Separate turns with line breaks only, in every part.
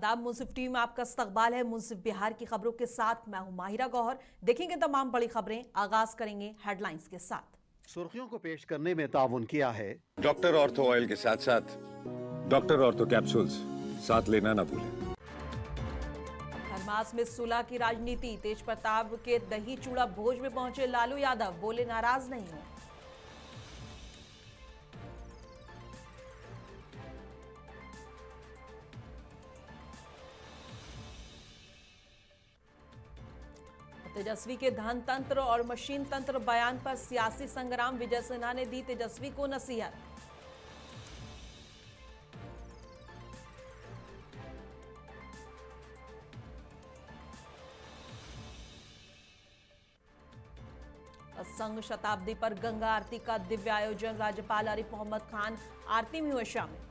आदाब। मुंसिफ टीम में आपका इस्तकबाल है। मुंसिफ बिहार की खबरों के साथ मैं हूं माहिरा गौहर। देखेंगे तमाम बड़ी खबरें। आगाज करेंगे हेडलाइंस के साथ।
सुर्खियों को पेश करने में ताउन किया है
डॉक्टर ऑर्थो ऑयल के साथ साथ
डॉक्टर ऑर्थो कैप्सूल्स साथ लेना ना भूलें।
खरमास में सुलह की राजनीति। तेज प्रताप के दही चूड़ा भोज में पहुंचे लालू यादव, बोले नाराज नहीं हूं। तेजस्वी के धन तंत्र और मशीन तंत्र बयान पर सियासी संग्राम। विजय सिन्हा ने दी तेजस्वी को नसीहत। संघ शताब्दी पर गंगा आरती का दिव्य आयोजन। राज्यपाल आरिफ मोहम्मद खान आरती में हुए शामिल।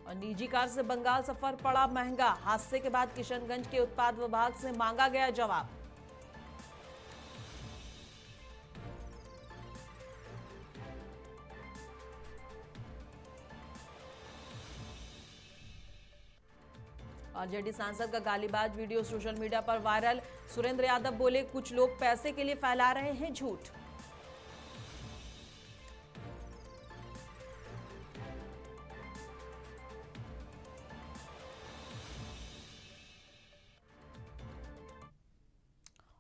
और निजी कार से बंगाल सफर पड़ा महंगा। हादसे के बाद किशनगंज के उत्पाद विभाग से मांगा गया जवाब। आरजेडी सांसद का गालीबाज वीडियो सोशल मीडिया पर वायरल। सुरेंद्र यादव बोले, कुछ लोग पैसे के लिए फैला रहे हैं झूठ।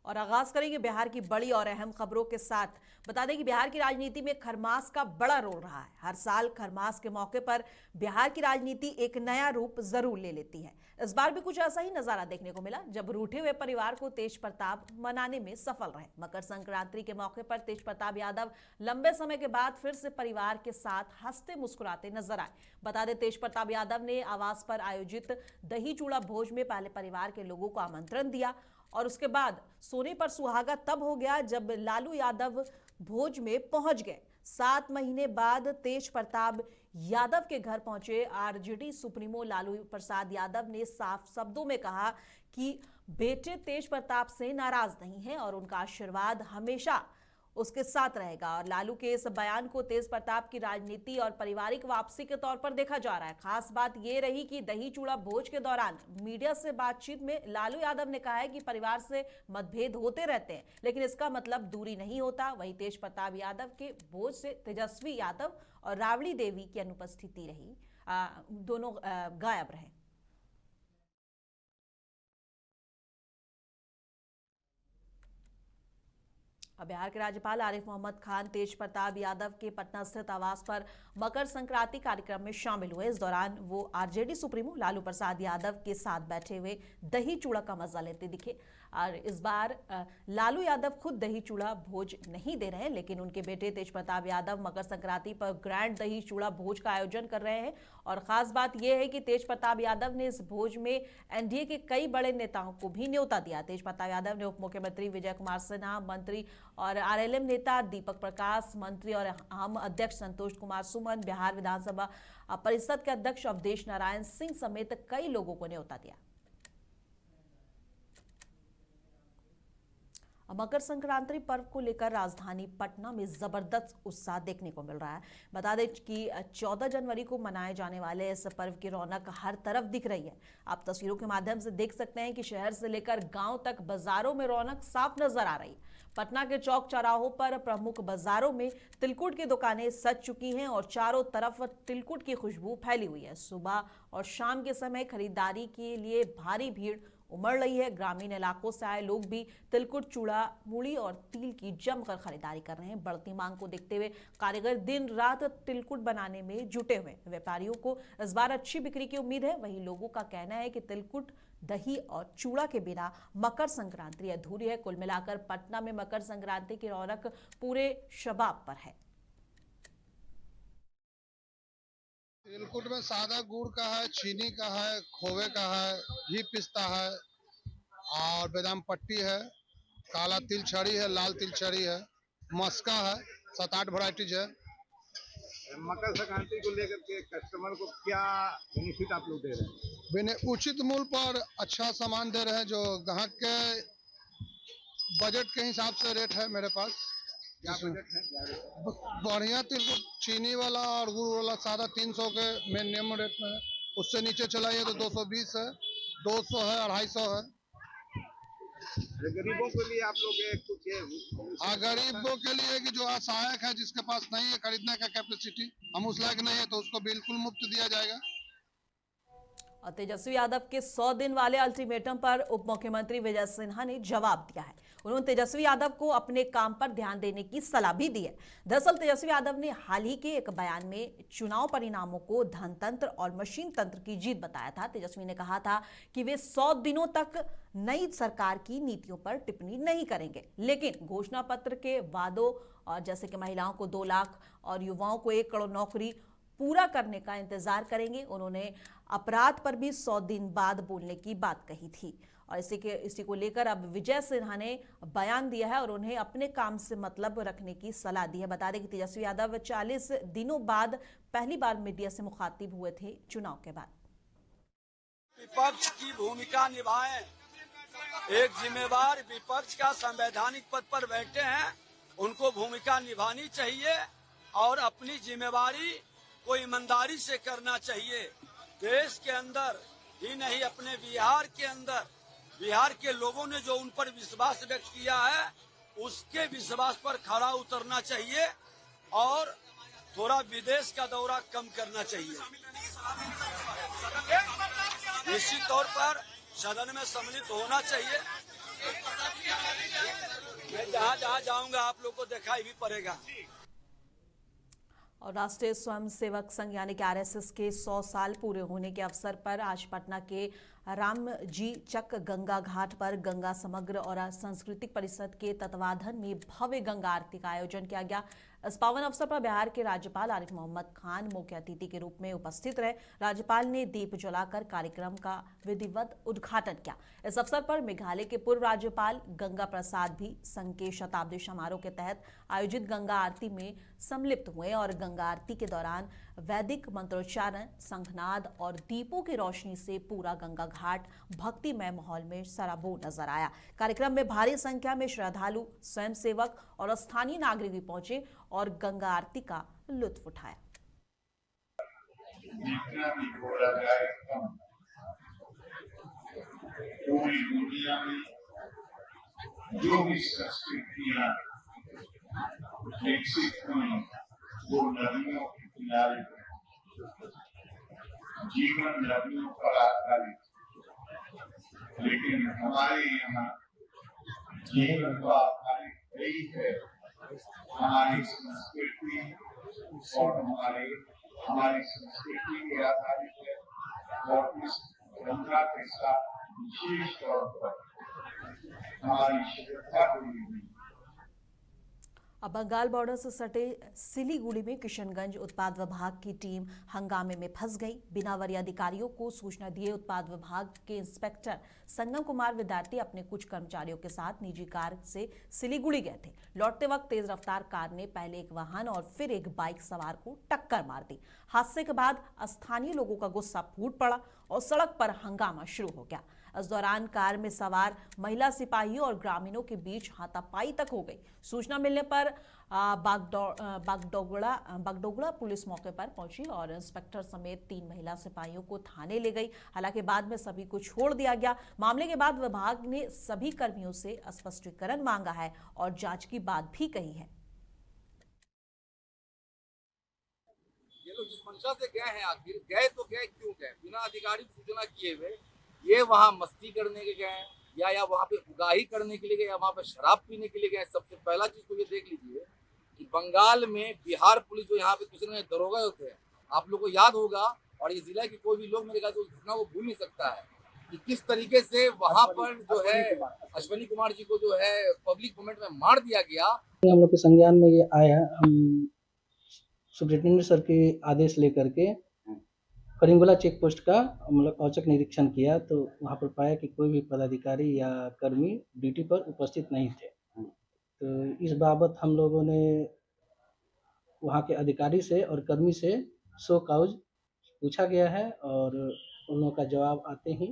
और आगाज करेंगे बिहार की बड़ी और अहम खबरों के साथ। बता दें कि बिहार की राजनीति में खरमास का बड़ा रोल रहा है। हर साल खरमास के मौके पर बिहार की राजनीति एक नया रूप जरूर ले लेती है। इस बार भी कुछ ऐसा ही नजारा देखने को मिला, जब रूठे हुए परिवार को तेज प्रताप मनाने में सफल रहे। मकर संक्रांति के मौके पर तेज प्रताप यादव लंबे समय के बाद फिर से परिवार के साथ हंसते मुस्कुराते नजर आए। बता दें, तेज प्रताप यादव ने आवास पर आयोजित दही चूड़ा भोज में पहले परिवार के लोगों को आमंत्रण दिया और उसके बाद सोने पर सुहागा तब हो गया जब लालू यादव भोज में पहुंच गए। 7 महीने बाद तेज प्रताप यादव के घर पहुंचे आरजेडी सुप्रीमो लालू प्रसाद यादव ने साफ शब्दों में कहा कि बेटे तेज प्रताप से नाराज नहीं हैं और उनका आशीर्वाद हमेशा उसके साथ रहेगा। और लालू के इस बयान को तेज प्रताप की राजनीति और पारिवारिक वापसी के तौर पर देखा जा रहा है। खास बात यह रही कि दही चूड़ा भोज के दौरान मीडिया से बातचीत में लालू यादव ने कहा है कि परिवार से मतभेद होते रहते हैं, लेकिन इसका मतलब दूरी नहीं होता। वहीं तेज प्रताप यादव के भोज से तेजस्वी यादव और राबड़ी देवी की अनुपस्थिति रही, दोनों गायब रहे। बिहार के राज्यपाल आरिफ मोहम्मद खान तेज प्रताप यादव के पटना स्थित आवास पर मकर संक्रांति कार्यक्रम में शामिल हुए। इस दौरान वो आरजेडी सुप्रीमो लालू प्रसाद यादव के साथ बैठे हुए दही चूड़ा का मजा लेते दिखे। और इस बार लालू यादव खुद दही चूड़ा भोज नहीं दे रहे हैं, लेकिन उनके बेटे तेज प्रताप यादव मकर संक्रांति पर ग्रैंड दही चूड़ा भोज का आयोजन कर रहे हैं। और खास बात यह है कि तेज प्रताप यादव ने इस भोज में एनडीए के कई बड़े नेताओं को भी न्योता दिया। तेज प्रताप यादव ने उप मुख्यमंत्री विजय कुमार सिन्हा, मंत्री और आरएलएम नेता दीपक प्रकाश, मंत्री और आम अध्यक्ष संतोष कुमार सुमन, बिहार विधानसभा परिषद के अध्यक्ष अवधेश नारायण सिंह समेत कई लोगों को न्योता दिया। मकर संक्रांति पर्व को लेकर राजधानी पटना में जबरदस्त उत्साह देखने को मिल रहा है। बता दें कि 14 जनवरी को मनाए जाने वाले इस पर्व की रौनक हर तरफ दिख रही है। आप तस्वीरों के माध्यम से देख सकते हैं कि शहर से लेकर गांव तक बाजारों में रौनक साफ नजर आ रही है। पटना के चौक चौराहों पर प्रमुख बाजारों में तिलकुट की दुकानें सज चुकी हैं और चारों तरफ तिलकुट की खुशबू फैली हुई है। सुबह और शाम के समय खरीदारी के लिए भारी भीड़ उमड़ रही है। ग्रामीण इलाकों से आए लोग भी तिलकुट, चूड़ा, मूली और तिल की जमकर खरीदारी कर रहे हैं। बढ़ती मांग को देखते हुए कारीगर दिन रात तिलकुट बनाने में जुटे हुए। व्यापारियों को इस बार अच्छी बिक्री की उम्मीद है। वहीं लोगों का कहना है कि तिलकुट, दही और चूड़ा के बिना मकर संक्रांति अधूरी है। कुल मिलाकर पटना में मकर संक्रांति की रौनक पूरे शबाब पर है।
तिलकुट में सादा गुड़ का है, चीनी का है, खोवे का है, घी पिस्ता है और बादाम पट्टी है, काला तिल छड़ी है, लाल तिल छड़ी है, मस्का है, 7-8 वैरायटीज है।
मकर संक्रांति को लेकर के कस्टमर को क्या बेनिफिट आप लोग दे रहे हैं?
उचित मूल्य पर अच्छा सामान दे रहे हैं। जो ग्राहक के बजट के हिसाब से रेट है मेरे पास।
क्या
इसमें
बजट है क्या रेट है?
बढ़िया तिलकुट चीनी वाला और गुड़ वाला सादा 300 के मिनिमम रेट में है। उससे नीचे चलाइए तो 220 है, 200 है, 250 है।
अरे गरीबों के लिए आप लोग कुछ
गरीबों के लिए कि जो असहायक है, जिसके पास नहीं है खरीदने का कैपेसिटी, हम उस लायक नहीं है, तो उसको बिल्कुल मुफ्त दिया जाएगा।
और तेजस्वी यादव के 100 दिन वाले अल्टीमेटम पर उप मुख्यमंत्री विजय सिन्हा ने जवाब दिया है। उन्होंने तेजस्वी यादव को अपने काम पर ध्यान देने की सलाह भी दी है। दरअसल तेजस्वी यादव ने हाल ही के एक बयान में चुनाव परिणामों को धनतंत्र और मशीन तंत्र की जीत बताया था। तेजस्वी ने कहा था कि वे 100 दिनों तक नई सरकार की नीतियों पर टिप्पणी नहीं करेंगे, लेकिन घोषणा पत्र के वादों और जैसे कि महिलाओं को 2 लाख और युवाओं को 1 करोड़ नौकरी पूरा करने का इंतजार करेंगे। उन्होंने अपराध पर भी 100 दिन बाद बोलने की बात कही थी और इसी को लेकर अब विजय सिन्हा ने बयान दिया है और उन्हें अपने काम से मतलब रखने की सलाह दी है। बता दें कि तेजस्वी यादव 40 दिनों बाद पहली बार मीडिया से मुखातिब हुए थे चुनाव के बाद।
विपक्ष की भूमिका निभाएं। एक जिम्मेवार विपक्ष का संवैधानिक पद पर बैठे हैं, उनको भूमिका निभानी चाहिए और अपनी जिम्मेवारी को ईमानदारी से करना चाहिए। देश के अंदर ही नहीं, अपने बिहार के अंदर बिहार के लोगों ने जो उन पर विश्वास व्यक्त किया है, उसके विश्वास पर खरा उतरना चाहिए और थोड़ा विदेश का दौरा कम करना चाहिए। निश्चित तौर पर सदन में सम्मिलित होना चाहिए। मैं जहाँ जाऊंगा आप लोग को दिखाई भी पड़ेगा।
और राष्ट्रीय स्वयंसेवक संघ यानी कि आरएसएस के 100 साल पूरे होने के अवसर पर आज पटना के रामजी चक गंगा घाट पर गंगा समग्र और सांस्कृतिक परिषद के तत्वाधान में भव्य गंगा आरती का आयोजन किया गया। इस पावन अवसर पर बिहार के राज्यपाल आरिफ मोहम्मद खान मुख्य अतिथि के रूप में उपस्थित रहे। राज्यपाल ने दीप जलाकर कार्यक्रम का विधिवत उद्घाटन किया। इस अवसर पर मेघालय के पूर्व राज्यपाल गंगा प्रसाद भी संघ के शताब्दी समारोह के तहत आयोजित गंगा आरती में सम्मिलित हुए और गंगा आरती के दौरान वैदिक मंत्रोच्चारण, शंखनाद और दीपों की रोशनी से पूरा गंगा घाट भक्तिमय माहौल में सराबोर नजर आया। कार्यक्रम में भारी संख्या में श्रद्धालु, स्वयंसेवक और स्थानीय नागरिक भी पहुंचे और गंगा आरती का लुत्फ उठाया।
पूरी दुनिया में जो भी संस्कृतियां विकसित हुई वो नदियों के किनारे जीवन नदियों पर आधारित, लेकिन हमारे यहाँ जीवन तो आधारित यही है हमारी संस्कृति और हमारी संस्कृति के आधारित है और इस गंगा के साथ विशेष तौर पर हमारी श्रद्धा जुड़ी हुई।
अब बंगाल बॉर्डर से सटे सिलीगुड़ी में किशनगंज उत्पाद विभाग की टीम हंगामे में फंस गई। बिना वरीय अधिकारियों को सूचना दिए उत्पाद विभाग के इंस्पेक्टर संगम कुमार विद्यार्थी अपने कुछ कर्मचारियों के साथ निजी कार से सिलीगुड़ी गए थे। लौटते वक्त तेज रफ्तार कार ने पहले एक वाहन और फिर एक बाइक सवार को टक्कर मार दी। हादसे के बाद स्थानीय लोगों का गुस्सा फूट पड़ा और सड़क पर हंगामा शुरू हो गया। इस दौरान कार में सवार महिला सिपाहियों और ग्रामीणों के बीच हाथापाई तक हो गई। सूचना मिलने पर बागडोगरा पुलिस मौके पर पहुंची और इंस्पेक्टर समेत 3 महिला सिपाहियों को थाने ले गई। हालांकि बाद में सभी को छोड़ दिया गया। मामले के बाद विभाग ने सभी कर्मियों से स्पष्टीकरण मांगा है और जांच की बात भी कही है।
ये लोग जिस मंशा से गए हैं, आखिर गए तो गए क्यों गए? बिना अधिकारिक सूचना किए हुए ये वहाँ मस्ती करने के गए या वहाँ पे उगाही करने के लिए गए या वहाँ पे शराब पीने के लिए गए? सबसे पहला चीज तो ये देख लीजिए कि बंगाल में बिहार पुलिस जो यहाँ पे दूसरे दरोगा होते हैं, आप लोग को याद होगा और ये जिला के कोई भी लोग मेरे ख्याल से उस घटना को भूल नहीं सकता है कि किस तरीके से वहाँ पर जो है अश्विनी कुमार जी को जो है पब्लिक मोमेंट में मार दिया गया।
हम लोग के संज्ञान में ये आया, हम सुप्रिंटेंडेंट सर के आदेश लेकर के करिंगोला चेक पोस्ट का हम लोग औचक निरीक्षण किया तो वहाँ पर पाया कि कोई भी पदाधिकारी या कर्मी ड्यूटी पर उपस्थित नहीं थे। तो इस बाबत हम लोगों ने वहाँ के अधिकारी से और कर्मी से शो कॉज पूछा गया है और उन लोगों का जवाब आते ही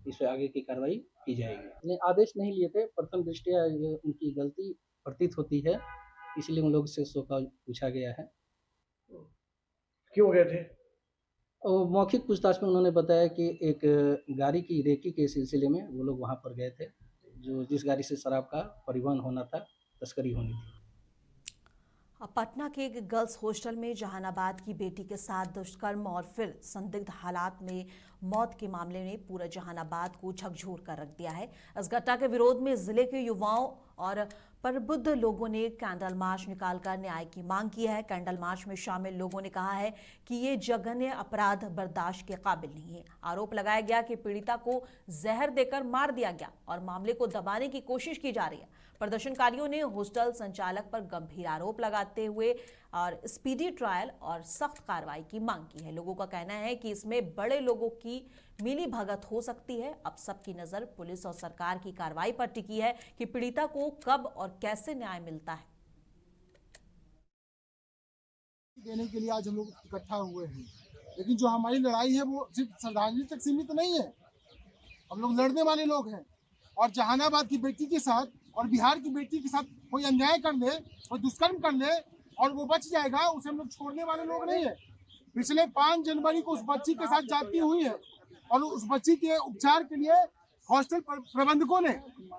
इस पे आगे की कार्रवाई की जाएगी। नहीं, आदेश नहीं लिए थे, प्रथम दृष्टया ये उनकी गलती प्रतीत होती है, इसलिए उन लोग से सौकॉल पूछा गया है।
क्यों गए थे?
और मौखिक पूछताछ में उन्होंने बताया कि एक गाड़ी की रेकी के सिलसिले में वो लोग वहाँ पर गए थे, जिस गाड़ी से शराब का परिवहन होना था, तस्करी होनी थी।
पटना के एक गर्ल्स हॉस्टल में जहानाबाद की बेटी के साथ दुष्कर्म और फिर संदिग्ध हालात में मौत के मामले ने पूरा जहानाबाद को झकझोर कर रख दिया है। इस घटना के विरोध में जिले के युवाओं और प्रबुद्ध लोगों ने कैंडल मार्च निकालकर न्याय की मांग की है। कैंडल मार्च में शामिल लोगों ने कहा है कि ये जघन्य अपराध बर्दाश्त के काबिल नहीं है। आरोप लगाया गया कि पीड़िता को जहर देकर मार दिया गया और मामले को दबाने की कोशिश की जा रही है। प्रदर्शनकारियों ने हॉस्टल संचालक पर गंभीर आरोप लगाते हुए और स्पीडी ट्रायल और सख्त कार्रवाई की मांग की है। लोगों का कहना है कि इसमें बड़े लोगों की मिली भगत हो सकती है। अब सबकी नजर पुलिस और सरकार की कार्रवाई पर टिकी है कि पीड़िता को कब और कैसे न्याय मिलता है।
देने के लिए आज हम लोग इकट्ठा हुए हैं, लेकिन जो हमारी लड़ाई है वो सिर्फ श्रद्धांजलि तक सीमित नहीं है। हम लोग लड़ने वाले लोग हैं और जहानाबाद की बेटी के साथ और बिहार की बेटी के साथ कोई अन्याय कर ले, कोई दुष्कर्म कर ले और वो बच जाएगा, उसे हम लोग छोड़ने वाले लोग नहीं है। पिछले 5 जनवरी को उस बच्ची के साथ जाती हुई है और उस बच्ची के उपचार के लिए हॉस्टल प्रबंधकों ने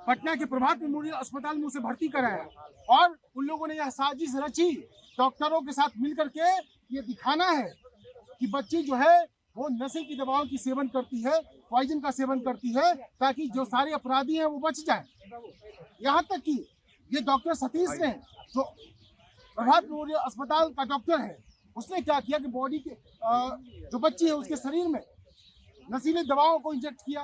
पटना के प्रभात मेमोरियल अस्पताल में उसे भर्ती कराया और उन लोगों ने यह साजिश रची डॉक्टरों के साथ मिलकर के ये दिखाना है कि बच्ची जो है वो नशे की दवाओं की सेवन करती है, पॉइजन का सेवन करती है, ताकि जो सारे अपराधी हैं वो बच जाए। यहाँ तक कि ये डॉक्टर सतीश ने, जो प्रभात मेमोरियल अस्पताल का डॉक्टर है, उसने क्या किया कि बॉडी के जो बच्ची है उसके शरीर में नशीली दवाओं को इंजेक्ट किया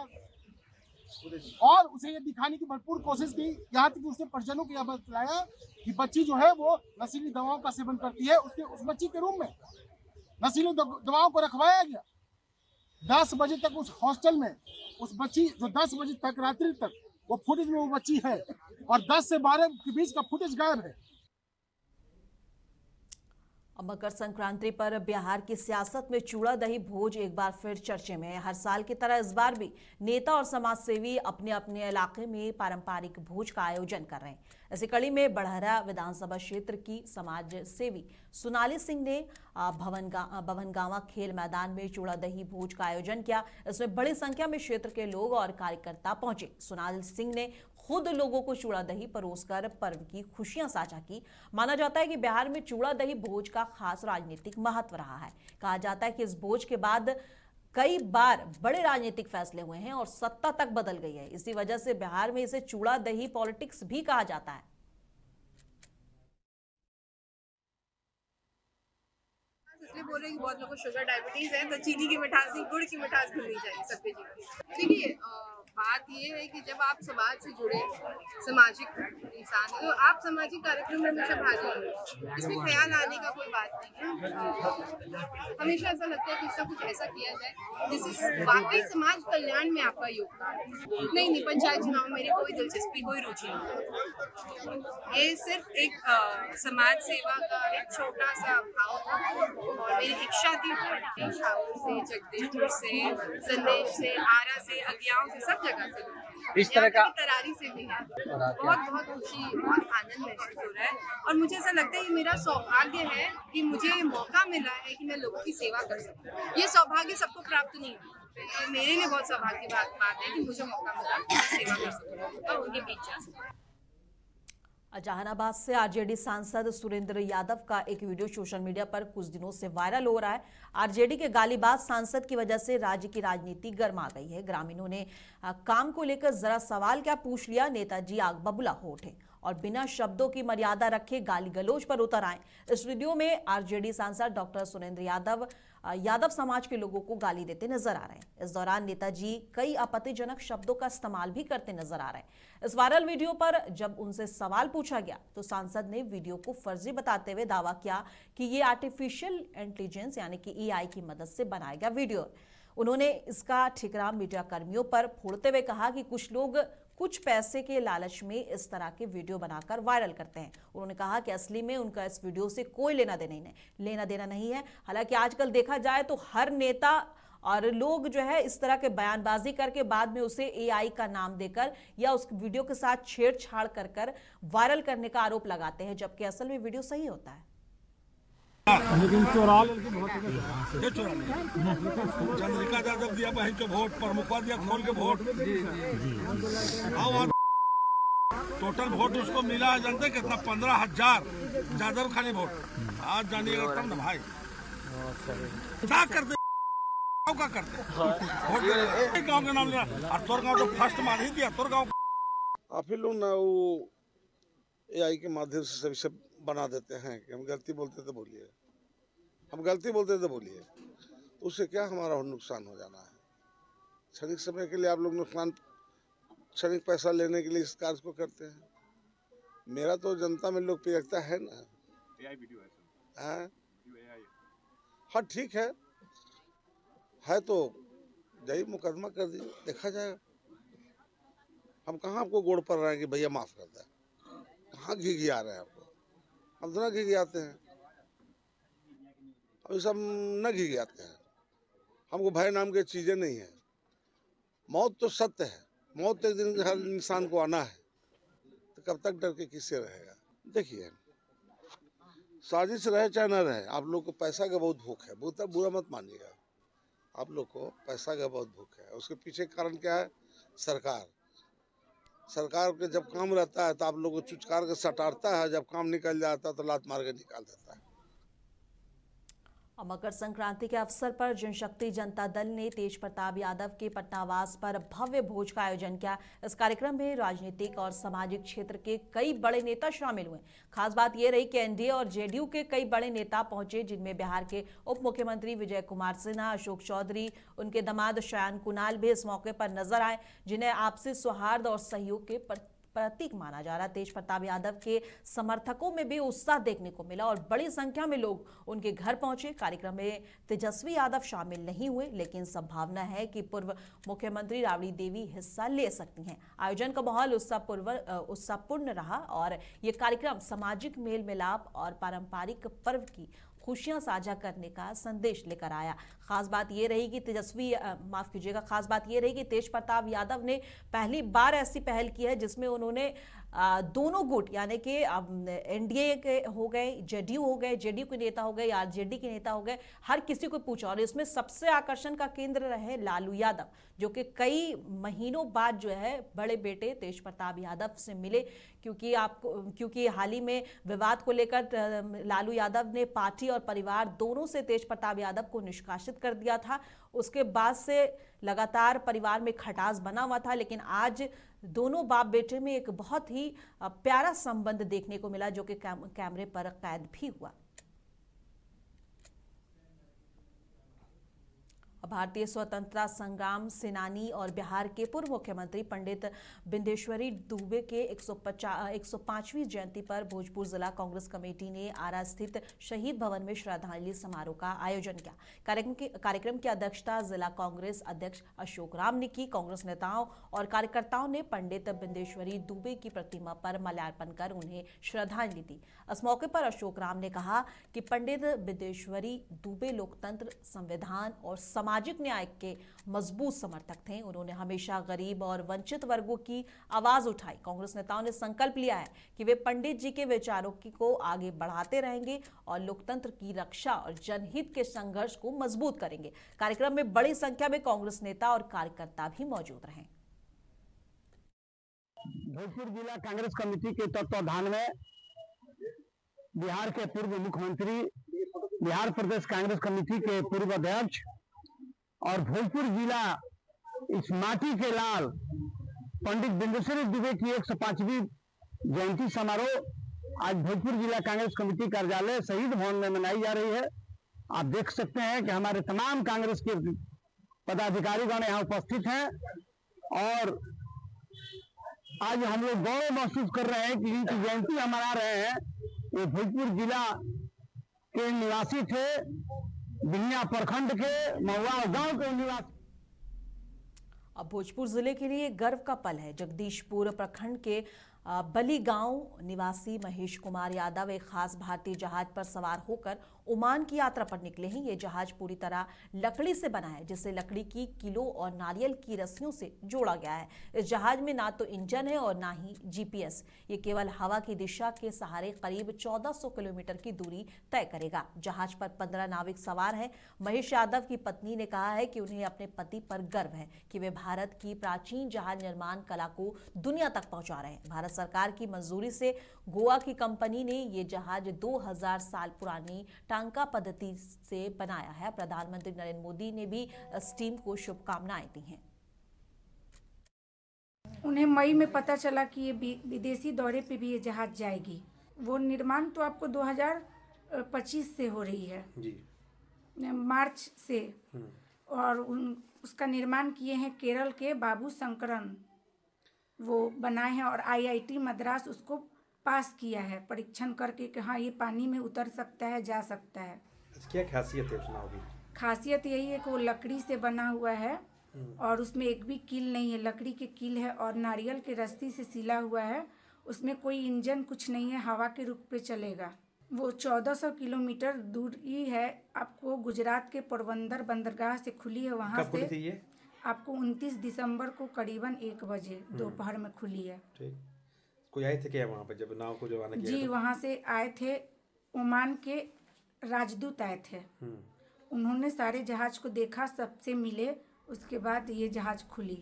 और उसे ये दिखाने की भरपूर कोशिश की। यहाँ तक कि उसने परिजनों को यह बताया कि बच्ची जो है वो नशीली दवाओं का सेवन करती है। उस बच्ची के रूम में नशीली दवाओं को रखवाया गया। 10 बजे तक उस हॉस्टल में उस बच्ची जो 10 बजे तक रात्रि तक वो फुटेज में वो बच्ची है और 10 से 12 के बीच का फुटेज गायब है।
मकर संक्रांति पर बिहार की सियासत में चूड़ा दही भोज एक बार फिर चर्चे में है। हर साल की तरह इस बार भी नेता और समाजसेवी अपने अपने इलाके में पारंपरिक भोज का आयोजन कर रहे हैं। इसी कड़ी में बड़हरा विधानसभा क्षेत्र की समाज सेवी सोनाली सिंह ने भवनगांवा खेल मैदान में चूड़ा दही भोज का आयोजन किया। इसमें बड़ी संख्या में क्षेत्र के लोग और कार्यकर्ता पहुंचे। सोनाली सिंह ने खुद लोगों को चूड़ा दही परोसकर पर्व की खुशियां साझा की। माना जाता है कि बिहार में चूड़ा दही भोज का खास राजनीतिक महत्व रहा है। कहा जाता है कि इस भोज के बाद कई बार बड़े राजनीतिक फैसले हुए हैं और सत्ता तक बदल गई है। इसी वजह से बिहार में इसे चूड़ा दही पॉलिटिक्स भी कहा जाता है।
इसलिए बोल रहे हैं कि बहुत लोगों को शुगर डायबिटीज है, तो चीनी की मिठास नहीं, गुड़ की मिठास भूलनी चाहिए सबके जीवन। देखिए बात ये है कि जब आप समाज से जुड़े सामाजिक इंसान हैं तो आप सामाजिक कार्यक्रम में हमेशा भाग लेंगे। इसमें ख्याल आने का कोई बात नहीं है। हमेशा ऐसा लगता है कि इसका कुछ ऐसा किया जाए जिससे वाकई समाज कल्याण में आपका योगदान। नहीं, पंचायत चुनाव में मेरी कोई दिलचस्पी, कोई रुचि नहीं। ये सिर्फ एक समाज सेवा का एक छोटा सा भाव था और मेरी इच्छा थी से, जगदीशपुर से, संदेश से, आरा से, अज्ञाओं से, सब जगह से, इस तरह का तरारी से भी है। बहुत खुशी, बहुत आनंद महसूस हो रहा है और मुझे ऐसा लगता है कि मेरा सौभाग्य है कि मुझे मौका मिला है कि मैं लोगों की सेवा कर सकूं। ये सौभाग्य सबको प्राप्त नहीं होता। मेरे लिए बहुत सौभाग्य बात है कि मुझे मौका मिला सेवा कर सकूं और उनके बीच जा सकूं।
जहानाबाद से आरजेडी सांसद सुरेंद्र यादव का एक वीडियो सोशल मीडिया पर कुछ दिनों से वायरल हो रहा है। आरजेडी के गालीबाज सांसद की वजह से राज्य की राजनीति गर्मा गई है। ग्रामीणों ने काम को लेकर जरा सवाल क्या पूछ लिया, नेताजी आग बबूला हो उठे और बिना शब्दों की मर्यादा रखे गाली गलौज पर उतर आए। इस वीडियो में आरजेडी सांसद डॉक्टर सुरेंद्र यादव समाज के लोगों को गाली देते नजर आ रहे हैं। इस दौरान नेताजी कई आपत्तिजनक शब्दों का इस्तेमाल भी करते नजर आ रहे हैं। इस वायरल वीडियो पर जब उनसे सवाल पूछा गया तो सांसद ने वीडियो को फर्जी बताते हुए दावा किया कि ये आर्टिफिशियल इंटेलिजेंस यानी कि एआई की मदद से बनाया गया वीडियो। उन्होंने इसका ठिकरा मीडिया कर्मियों पर फोड़ते हुए कहा कि कुछ लोग कुछ पैसे के लालच में इस तरह के वीडियो बनाकर वायरल करते हैं। उन्होंने कहा कि असली में उनका इस वीडियो से कोई लेना देना नहीं है। हालांकि आजकल देखा जाए तो हर नेता और लोग जो है इस तरह के बयानबाजी करके बाद में उसे एआई का नाम देकर या उस वीडियो के साथ छेड़छाड़ कर वायरल करने का आरोप लगाते हैं, जबकि असल में वीडियो सही होता है।
लेकिन चोरा लेके बहुत चंद्रिका यादव दिया बहन के वोट, प्रमुखवा दिया खोल के वोट, टोटल वोट उसको मिला है, जानते कितना? 15,000 जादव खानी वोट। आज जानिएगा तब ना भाई क्या करते का करते वोट गाँव के नाम लेना, और तोर गाँव तो फर्स्ट मान ही दिया तोर गाँव।
आप ही लोग ना वो एआई के माध्यम से सभी सब बना देते हैं कि हम गलती बोलते तो बोलिए, हम गलती बोलते तो बोलिए, तो उससे क्या हमारा नुकसान हो जाना है? क्षणिक समय के लिए आप लोग नुकसान, क्षणिक पैसा लेने के लिए इस कार्य को करते हैं। मेरा तो जनता में लोकप्रियता है ना।
एआई वीडियो
है हाँ ठीक है तो यही मुकदमा कर दीजिए, देखा जाएगा। हम कहाँ आपको गोड़ पर रहे हैं कि भैया माफ कर दे, कहाँ घिघिया रहे हैं आपको? हम तो ना घिघियाते हैं, अभी सब न घिघियाते हैं। हमको भय नाम की चीजें नहीं है। मौत तो सत्य है, मौत एक दिन हर इंसान को आना है, तो कब तक डर के किससे रहेगा? देखिए, साजिश रहे चाहे न रहे, आप लोग को पैसा का बहुत भूख है, बुरा मत मानिएगा। आप लोग को पैसा का बहुत भूख है, उसके पीछे कारण क्या है? सरकार के जब काम रहता है तो आप लोग को चुचकार के सटारता है, जब काम निकल जाता है तो लात मार के निकाल देता है।
और मकर संक्रांति के अवसर पर जनशक्ति जनता दल ने तेज प्रताप यादव के पटनावास पर भव्य भोज का आयोजन किया। इस कार्यक्रम में राजनीतिक और सामाजिक क्षेत्र के कई बड़े नेता शामिल हुए। खास बात यह रही कि एनडीए और जेडीयू के कई बड़े नेता पहुंचे, जिनमें बिहार के उप मुख्यमंत्री विजय कुमार सिन्हा, अशोक चौधरी, उनके दामाद शयान कुणाल भी इस मौके पर नजर आए, जिन्हें आपसी सौहार्द और सहयोग के प्रतीक माना जा रहा। तेज प्रताप यादव के समर्थकों में भी उत्साह देखने को मिला और बड़ी संख्या में लोग उनके घर पहुंचे। कार्यक्रम में तेजस्वी यादव शामिल नहीं हुए, लेकिन संभावना है कि पूर्व मुख्यमंत्री राबड़ी देवी हिस्सा ले सकती हैं। आयोजन का माहौल उत्साहपूर्ण रहा और ये कार्यक्रम सामाजिक मेल मिलाप और पारंपरिक पर्व की खुशियां साझा करने का संदेश लेकर आया। खास बात यह रही कि खास बात यह रही कि तेज प्रताप यादव ने पहली बार ऐसी पहल की है जिसमें उन्होंने दोनों गुट यानी कि एनडीए के हो गए, जेडीयू हो गए, जेडीयू के नेता हो गए, आरजेडी के नेता हो गए, हर किसी को पूछा। और इसमें सबसे आकर्षण का केंद्र रहे लालू यादव, जो कि कई महीनों बाद जो है बड़े बेटे तेज प्रताप यादव से मिले, क्योंकि हाल ही में विवाद को लेकर लालू यादव ने पार्टी और परिवार दोनों से तेज प्रताप यादव को निष्कासित कर दिया था। उसके बाद से लगातार परिवार में खटास बना हुआ था, लेकिन आज दोनों बाप बेटे में एक बहुत ही प्यारा संबंध देखने को मिला, जो कि कैमरे पर कैद भी हुआ। भारतीय स्वतंत्रता संग्राम सेनानी और बिहार के पूर्व मुख्यमंत्री पंडित बिंदेश्वरी दुबे के 105वीं जयंती पर भोजपुर जिला कांग्रेस कमेटी ने आरा स्थित शहीद भवन में श्रद्धांजलि समारोह का आयोजन किया। कार्यक्रम की अध्यक्षता जिला कांग्रेस अध्यक्ष अशोक राम ने की। कांग्रेस नेताओं और कार्यकर्ताओं ने पंडित बिंदेश्वरी दुबे की प्रतिमा पर माल्यार्पण कर उन्हें श्रद्धांजलि दी। इस मौके पर अशोक राम ने कहा कि पंडित बिंदेश्वरी दुबे लोकतंत्र, संविधान और सामाजिक न्याय के मजबूत समर्थक थे। उन्होंने हमेशा गरीब और वंचित वर्गों की आवाज उठाई। कांग्रेस नेताओं ने संकल्प लिया है कि वे पंडित जी के विचारों को आगे बढ़ाते रहेंगे और लोकतंत्र की रक्षा और जनहित के संघर्ष को मजबूत करेंगे। कार्यक्रम में बड़ी संख्या में कांग्रेस नेता और कार्यकर्ता भी मौजूद रहे।
भोजपुर जिला कांग्रेस कमेटी के तत्वाधान में बिहार के पूर्व मुख्यमंत्री, बिहार प्रदेश कांग्रेस कमेटी के पूर्व अध्यक्ष और भोजपुर जिला इस माटी के लाल पंडित बिंदेश्वरी दुबे की 105वीं जयंती समारोह आज भोजपुर जिला कांग्रेस कमेटी कार्यालय शहीद भवन में मनाई जा रही है। आप देख सकते हैं कि हमारे तमाम कांग्रेस के पदाधिकारीगण यहाँ उपस्थित हैं और आज हम लोग गौरव महसूस कर रहे हैं कि इनकी जयंती हम मना रहे हैं। वो भोजपुर जिला के निवासी थे, बिहिया प्रखंड के महुआ गांव के निवासी।
अब भोजपुर जिले के लिए गर्व का पल है। जगदीशपुर प्रखंड के बली गांव निवासी महेश कुमार यादव एक खास भारतीय जहाज पर सवार होकर ओमान की यात्रा पर निकले हैं। ये जहाज पूरी तरह लकड़ी से बना है, जिसे लकड़ी की किलो और नारियल की रस्सियों से जोड़ा गया है। इस जहाज में ना तो इंजन है और ना ही जीपीएस। ये केवल हवा की दिशा के सहारे करीब 1400 किलोमीटर की दूरी तय करेगा। जहाज पर 15 नाविक सवार हैं। महेश यादव की पत्नी ने कहा है कि उन्हें अपने पति पर गर्व है कि वे भारत की प्राचीन जहाज निर्माण कला को दुनिया तक पहुंचा रहे हैं। भारत सरकार की मंजूरी से गोवा की कंपनी ने ये जहाज 2000 साल पुरानी टांका पद्धति से बनाया है। प्रधानमंत्री नरेंद्र मोदी ने भी इस टीम को शुभकामनाएं दी हैं।
उन्हें मई में पता चला कि ये विदेशी दौरे पे भी ये जहाज जाएगी। वो निर्माण तो आपको 2025 से हो रही है जी, मार्च से। और उसका निर्माण किए हैं केरल के बाबू शंकरन, वो बनाए हैं। और IIT मद्रास उसको पास किया है परीक्षण करके कि हाँ ये पानी में उतर सकता है, जा सकता है।
क्या खासियत है उस नाव की?
खासियत यही है कि वो लकड़ी से बना हुआ है और उसमें एक भी कील नहीं है, लकड़ी के कील है और नारियल के रस्सी से सिला हुआ है। उसमें कोई इंजन कुछ नहीं है, हवा के रुख पे चलेगा। वो 1400 किलोमीटर दूरी है। आपको गुजरात के पोरबंदर बंदरगाह से खुली है। वहाँ
कब खुली थी ये?
आपको 29 दिसंबर को करीबन 1 बजे दोपहर में खुली है।
ठीक। कोई आए थे क्या वहाँ पे जब नाव को रवाना किया?
जी, वहाँ से आए थे, ओमान के राजदूत आए थे। उन्होंने सारे जहाज को देखा, सबसे मिले, उसके बाद ये जहाज खुली।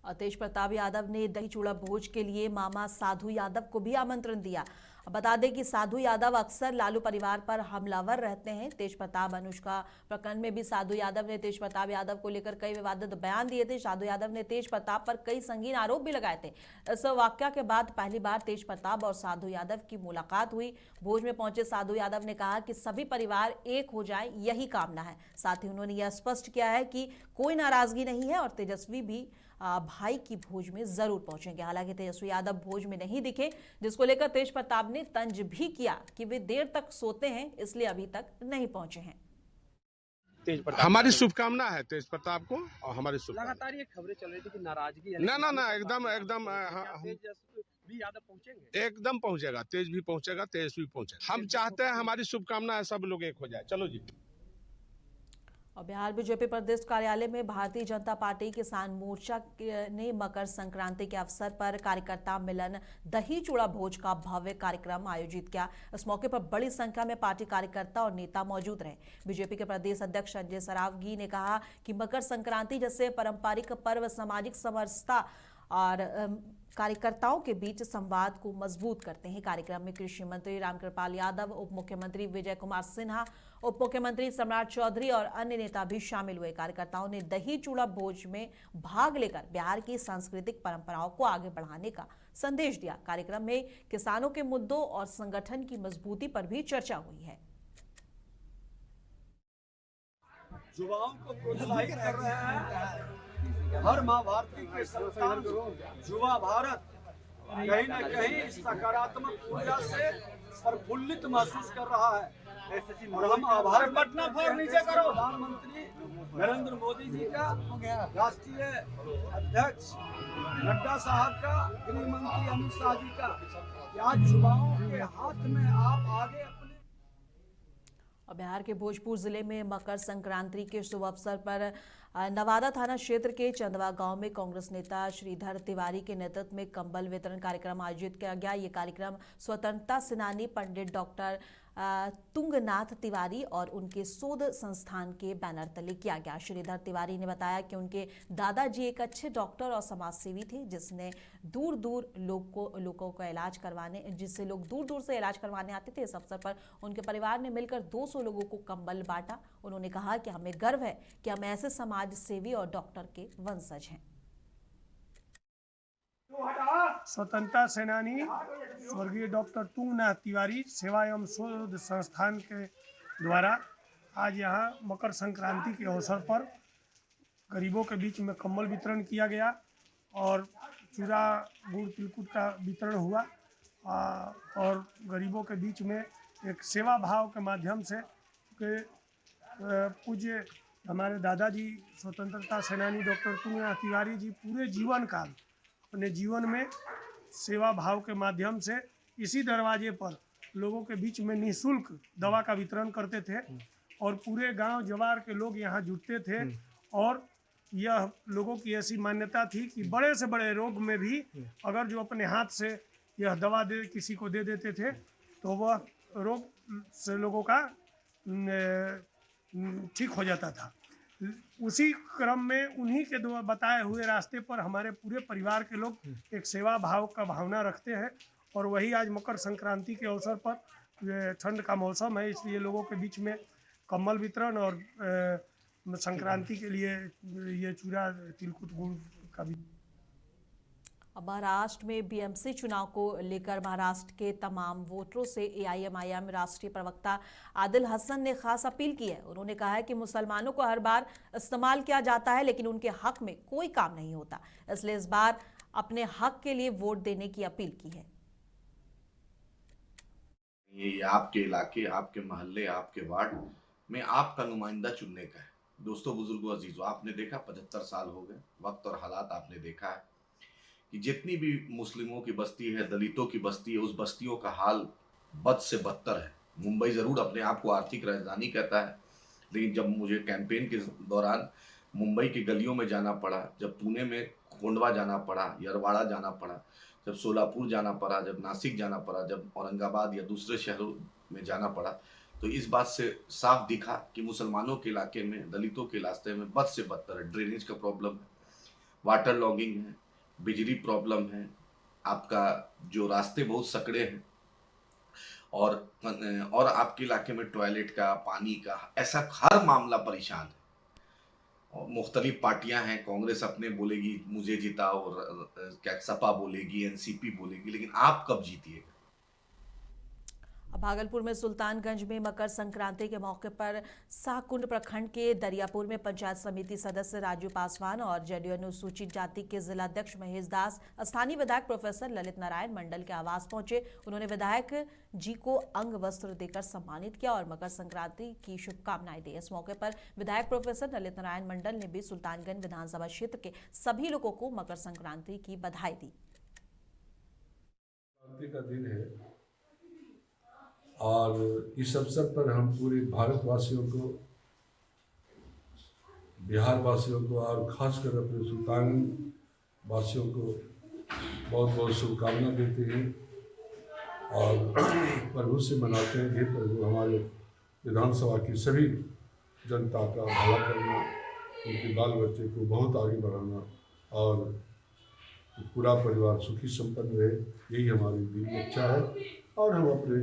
तेज प्रताप यादव ने दही चूड़ा भोज के लिए मामा साधु यादव को भी आमंत्रण दिया। बता दें कि साधु यादव अक्सर लालू परिवार पर हमलावर रहते हैं। तेज प्रताप अनुष्का प्रकरण में भी साधु यादव ने तेज प्रताप यादव को लेकर कई विवादित बयान दिए थे। साधु यादव ने तेज प्रताप पर कई संगीन आरोप भी लगाए थे। इस वाकया के बाद पहली बार तेज प्रताप और साधु यादव की मुलाकात हुई। भोज में पहुंचे साधु यादव ने कहा कि सभी परिवार एक हो जाए, यही कामना है। साथ ही उन्होंने यह स्पष्ट किया है कि कोई नाराजगी नहीं है और तेजस्वी भी भाई की भोज में जरूर पहुंचेंगे। हालांकि तेजस्वी यादव भोज में नहीं दिखे, जिसको लेकर तेज प्रताप ने तंज भी किया कि वे देर तक सोते हैं, इसलिए अभी तक नहीं पहुंचे हैं।
हमारी शुभकामना है तेज प्रताप को और हमारी
लगातार ये खबरें चल रही थी कि नाराजगी
ना एकदम
यादव पहुंचेंगे,
एकदम पहुंचेगा। तेज भी पहुंचेगा, तेज भी पहुंचेगा। हम चाहते हैं, हमारी शुभकामना है, सब लोग एक हो जाए। चलो जी।
और बिहार बीजेपी प्रदेश कार्यालय में भारतीय जनता पार्टी किसान मोर्चा ने मकर संक्रांति के अवसर पर कार्यकर्ता मिलन दही चूड़ा भोज का भव्य कार्यक्रम आयोजित किया। इस मौके पर बड़ी संख्या में पार्टी कार्यकर्ता और नेता मौजूद रहे। बीजेपी के प्रदेश अध्यक्ष संजय सरावगी ने कहा कि मकर संक्रांति जैसे पारंपरिक पर्व सामाजिक समरसता और कार्यकर्ताओं के बीच संवाद को मजबूत करते हैं। कार्यक्रम में कृषि मंत्री रामकृपाल यादव, उप मुख्यमंत्री विजय कुमार सिन्हा, उप मुख्यमंत्री सम्राट चौधरी और अन्य नेता भी शामिल हुए। कार्यकर्ताओं ने दही चूड़ा भोज में भाग लेकर बिहार की सांस्कृतिक परंपराओं को आगे बढ़ाने का संदेश दिया। कार्यक्रम में किसानों के मुद्दों और संगठन की मजबूती पर भी चर्चा हुई है।
युवाओं को प्रोत्साहित कर रहे हैं। हर माँ भारती के संतान युवा भारत कहीं न कहीं सकारात्मक ऊर्जा से प्रफुल्लित महसूस कर रहा है। और हम आभार प्रधानमंत्री नरेंद्र मोदी जी का, राष्ट्रीय अध्यक्ष नड्डा साहब का, गृह मंत्री अमित शाह जी का, आज युवाओं के हाथ में आप आगे
बिहार के भोजपुर जिले में मकर संक्रांति के शुभ अवसर पर नवादा थाना क्षेत्र के चंदवा गांव में कांग्रेस नेता श्रीधर तिवारी के नेतृत्व में कंबल वितरण कार्यक्रम आयोजित किया गया। ये कार्यक्रम स्वतंत्रता सेनानी पंडित डॉक्टर तुंगनाथ तिवारी और उनके शोध संस्थान के बैनर तले किया गया। श्रीधर तिवारी ने बताया कि उनके दादाजी एक अच्छे डॉक्टर और समाजसेवी थे, जिससे लोग दूर दूर से इलाज करवाने आते थे। इस अवसर पर उनके परिवार ने मिलकर 200 लोगों को कंबल बांटा। उन्होंने कहा कि हमें गर्व है कि हम ऐसे समाज सेवी और डॉक्टर के वंशज हैं।
स्वतंत्रता सेनानी स्वर्गीय डॉक्टर तुंगनाथ तिवारी सेवा एवं शोध संस्थान के द्वारा आज यहाँ मकर संक्रांति के अवसर पर गरीबों के बीच में कंबल वितरण किया गया और चूड़ा गुड़ तिलकुट का वितरण हुआ और गरीबों के बीच में एक सेवा भाव के माध्यम से पूज्य हमारे दादाजी स्वतंत्रता सेनानी डॉक्टर तुंगनाथ तिवारी जी पूरे जीवन काल अपने जीवन में सेवा भाव के माध्यम से इसी दरवाजे पर लोगों के बीच में निःशुल्क दवा का वितरण करते थे और पूरे गांव जवार के लोग यहाँ जुटते थे। और यह लोगों की ऐसी मान्यता थी कि बड़े से बड़े रोग में भी अगर जो अपने हाथ से यह दवा दे किसी को दे देते थे तो वह रोग से लोगों का ठीक हो जाता था। उसी क्रम में उन्हीं के बताए हुए रास्ते पर हमारे पूरे परिवार के लोग एक सेवा भाव का भावना रखते हैं और वही आज मकर संक्रांति के अवसर पर ठंड का मौसम है, इसलिए लोगों के बीच में कम्बल वितरण और संक्रांति के लिए ये चूड़ा तिलकुट गुड़ का भी।
अब महाराष्ट्र में बीएमसी चुनाव को लेकर महाराष्ट्र के तमाम वोटरों से एआईएमआईएम राष्ट्रीय प्रवक्ता आदिल हसन ने खास अपील की है। उन्होंने कहा है कि मुसलमानों को हर बार इस्तेमाल किया जाता है लेकिन उनके हक में कोई काम नहीं होता, इसलिए इस बार अपने हक के लिए वोट देने की अपील की है।
ये आपके इलाके, आपके मोहल्ले, आपके वार्ड में आपका नुमाइंदा चुनने का है। दोस्तों, बुजुर्गों, अजीजों, आपने देखा 75 साल हो गए, वक्त और हालात आपने देखा है कि जितनी भी मुस्लिमों की बस्ती है, दलितों की बस्ती है, उस बस्तियों का हाल बद से बदतर है। मुंबई ज़रूर अपने आप को आर्थिक राजधानी कहता है, लेकिन जब मुझे कैंपेन के दौरान मुंबई की गलियों में जाना पड़ा, जब पुणे में खोंडवा जाना पड़ा, यरवाड़ा जाना पड़ा, जब सोलापुर जाना पड़ा, जब नासिक जाना पड़ा, जब औरंगाबाद या दूसरे शहरों में जाना पड़ा, तो इस बात से साफ दिखा कि मुसलमानों के इलाके में, दलितों के इलाके में बद से बदतर है। ड्रेनेज का प्रॉब्लम है, वाटर लॉगिंग है, बिजली प्रॉब्लम है, आपका जो रास्ते बहुत सकड़े हैं और आपके इलाके में टॉयलेट का, पानी का, ऐसा हर मामला परेशान है। और मुख्तलिफ पार्टियां हैं, कांग्रेस अपने बोलेगी मुझे जिताओ, और क्या सपा बोलेगी, एनसीपी बोलेगी, लेकिन आप कब जीतिएगा।
भागलपुर में सुल्तानगंज में मकर संक्रांति के मौके पर साकुंड प्रखंड के दरियापुर में पंचायत समिति सदस्य राजू पासवान और जेडीयू अनुसूचित जाति के जिलाध्यक्ष महेश दास, स्थानीय विधायक प्रोफेसर ललित नारायण मंडल के आवास पहुंचे। उन्होंने विधायक जी को अंग वस्त्र देकर सम्मानित किया और मकर संक्रांति की शुभकामनाएं दी। इस मौके पर विधायक प्रोफेसर ललित नारायण मंडल ने भी सुल्तानगंज विधानसभा क्षेत्र के सभी लोगों को मकर संक्रांति की बधाई दी।
का दिन है और इस अवसर पर हम पूरे भारतवासियों को, बिहार वासियों को और खासकर अपने सुल्तानगंज वासियों को बहुत बहुत शुभकामना देते हैं और प्रभु से मनाते हैं कि प्रभु हमारे विधानसभा की सभी जनता का भला करना, उनके बाल बच्चे को बहुत आगे बढ़ाना और पूरा परिवार सुखी संपन्न रहे, यही हमारी दिल की इच्छा है। और हम अपने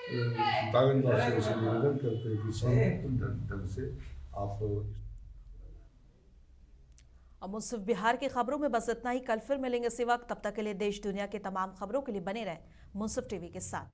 सुल्तानगंज वासियों से निवेदन करते हैं कि संपूर्ण ढंग से आप।
अब मुंसिफ बिहार की खबरों में बस इतना ही। कल फिर मिलेंगे इसी वक्त। तब तक के लिए देश दुनिया के तमाम खबरों के लिए बने रहें मुंसिफ टीवी के साथ।